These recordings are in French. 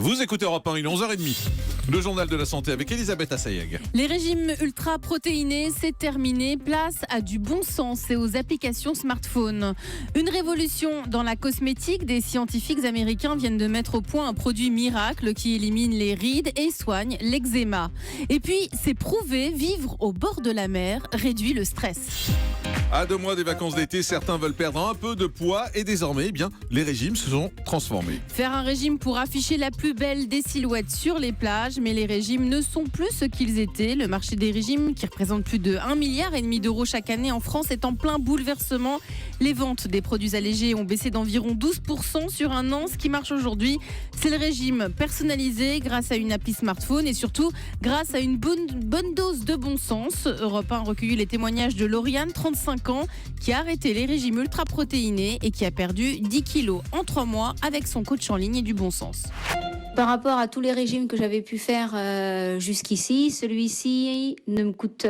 Vous écoutez Europe 1, il est 11h30. Le journal de la santé avec Elisabeth Assayag. Les régimes ultra-protéinés, c'est terminé. Place à du bon sens et aux applications smartphone. Une révolution dans la cosmétique. Des scientifiques américains viennent de mettre au point un produit miracle qui élimine les rides et soigne l'eczéma. Et puis, c'est prouvé, vivre au bord de la mer réduit le stress. À 2 mois des vacances d'été, certains veulent perdre un peu de poids et désormais, les régimes se sont transformés. Faire un régime pour afficher la plus belle des silhouettes sur les plages, mais les régimes ne sont plus ce qu'ils étaient. Le marché des régimes, qui représente plus de 1,5 milliard d'euros chaque année en France, est en plein bouleversement. Les ventes des produits allégés ont baissé d'environ 12% sur un an. Ce qui marche aujourd'hui, c'est le régime personnalisé grâce à une appli smartphone et surtout grâce à une bonne dose de bon sens. Europe 1 a recueilli les témoignages de Lauriane, 35 ans, qui a arrêté les régimes ultra-protéinés et qui a perdu 10 kilos en 3 mois avec son coach en ligne et du bon sens. Par rapport à tous les régimes que j'avais pu faire jusqu'ici, celui-ci ne me coûte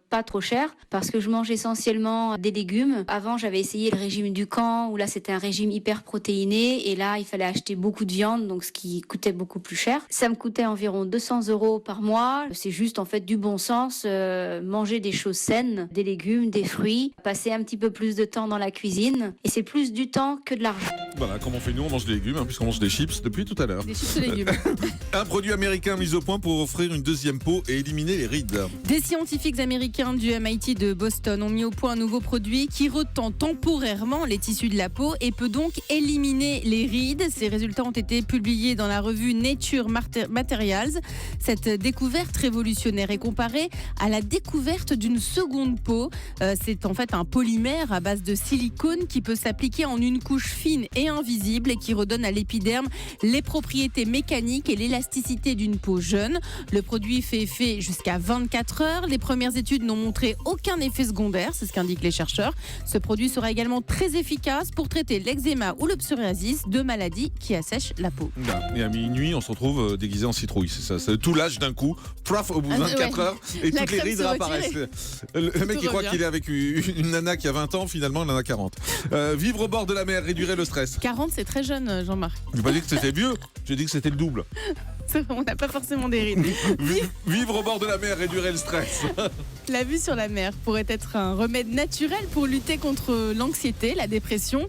pas trop cher parce que je mange essentiellement des légumes. Avant, j'avais essayé le régime du camp où là, c'était un régime hyper protéiné et là, il fallait acheter beaucoup de viande, donc ce qui coûtait beaucoup plus cher. Ça me coûtait environ 200 € par mois. C'est juste en fait du bon sens, manger des choses saines, des légumes, des fruits, passer un petit peu plus de temps dans la cuisine et c'est plus du temps que de l'argent. Voilà, comme on fait nous, on mange des légumes puisqu'on mange des chips depuis tout à l'heure. Des chips de légumes. Un produit américain mis au point pour offrir une deuxième peau et éliminer les rides. Des scientifiques américains du MIT de Boston ont mis au point un nouveau produit qui retend temporairement les tissus de la peau et peut donc éliminer les rides. Ces résultats ont été publiés dans la revue Nature Materials. Cette découverte révolutionnaire est comparée à la découverte d'une seconde peau. C'est en fait un polymère à base de silicone qui peut s'appliquer en une couche fine et invisible et qui redonne à l'épiderme les propriétés mécaniques et l'élasticité d'une peau jeune. Le produit fait effet jusqu'à 24 heures. Les premières études n'ont montré aucun effet secondaire, c'est ce qu'indiquent les chercheurs. Ce produit sera également très efficace pour traiter l'eczéma ou le psoriasis, 2 maladies qui assèchent la peau. Et à minuit, on se retrouve déguisé en citrouille. C'est ça, c'est tout lâche d'un coup, prof, au bout de 24 heures, et La toutes les crème rides se réapparaissent. Le mec, il croit qu'il est avec une nana qui a 20 ans, finalement, il en a 40. Vivre au bord de la mer réduirait le stress. 40, c'est très jeune, Jean-Marc. Je n'ai pas dit que c'était vieux, j'ai dit que c'était le double. On n'a pas forcément des rides. Vivre au bord de la mer réduirait le stress. La vue sur la mer pourrait être un remède naturel pour lutter contre l'anxiété, la dépression.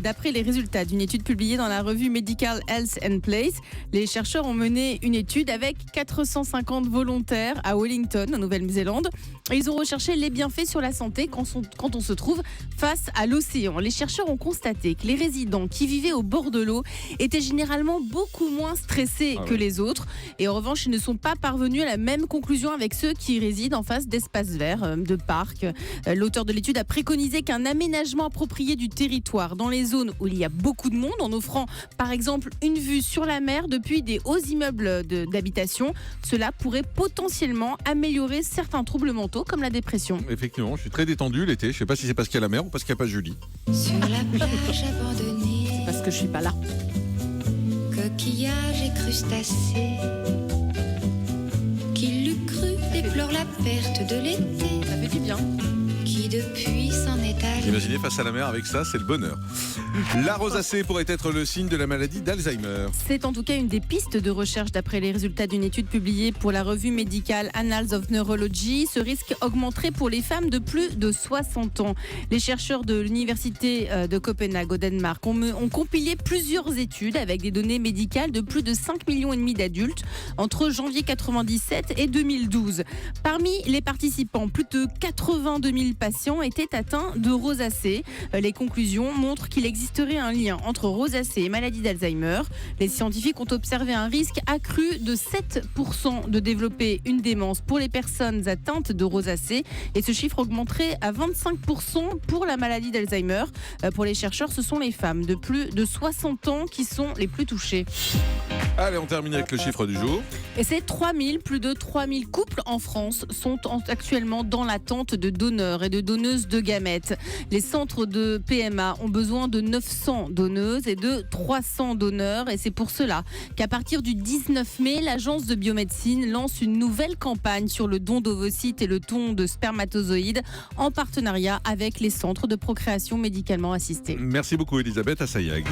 D'après les résultats d'une étude publiée dans la revue Medical Health and Place, les chercheurs ont mené une étude avec 450 volontaires à Wellington, en Nouvelle-Zélande. Ils ont recherché les bienfaits sur la santé quand on se trouve face à l'océan. Les chercheurs ont constaté que les résidents qui vivaient au bord de l'eau étaient généralement beaucoup moins stressés que les autres. Et en revanche, ils ne sont pas parvenus à la même conclusion avec ceux qui résident en face d'espaces verts, de parcs. L'auteur de l'étude a préconisé qu'un aménagement approprié du territoire dans les zones où il y a beaucoup de monde, en offrant par exemple une vue sur la mer depuis des hauts immeubles d'habitation, cela pourrait potentiellement améliorer certains troubles mentaux comme la dépression. Effectivement, je suis très détendu l'été. Je ne sais pas si c'est parce qu'il y a la mer ou parce qu'il n'y a pas Julie. Sur la plage abandonnée, Parce que je suis pas là. coquillages et crustacés, qui l'eût cru déplore la perte de l'été, Ça fait du bien. qui depuis s'en est allé. Imaginez face à la mer avec ça, c'est le bonheur. La rosacée pourrait être le signe de la maladie d'Alzheimer. C'est en tout cas une des pistes de recherche d'après les résultats d'une étude publiée pour la revue médicale Annals of Neurology. Ce risque augmenterait pour les femmes de plus de 60 ans. Les chercheurs de l'université de Copenhague au Danemark ont compilé plusieurs études avec des données médicales de plus de 5,5 millions d'adultes entre janvier 1997 et 2012. Parmi les participants, plus de 82 000 patients étaient atteints de rosacée. Les conclusions montrent qu'il existerait un lien entre rosacée et maladie d'Alzheimer. Les scientifiques ont observé un risque accru de 7% de développer une démence pour les personnes atteintes de rosacée et ce chiffre augmenterait à 25% pour la maladie d'Alzheimer. Pour les chercheurs, ce sont les femmes de plus de 60 ans qui sont les plus touchées. Allez, on termine avec le chiffre du jour. Et c'est 3000, plus de 3000 couples en France sont actuellement dans l'attente de donneurs et de donneuses de gamètes. Les centres de PMA ont besoin de 900 donneuses et de 300 donneurs. Et c'est pour cela qu'à partir du 19 mai, l'agence de biomédecine lance une nouvelle campagne sur le don d'ovocytes et le don de spermatozoïdes en partenariat avec les centres de procréation médicalement assistée. Merci beaucoup Elisabeth Assayag.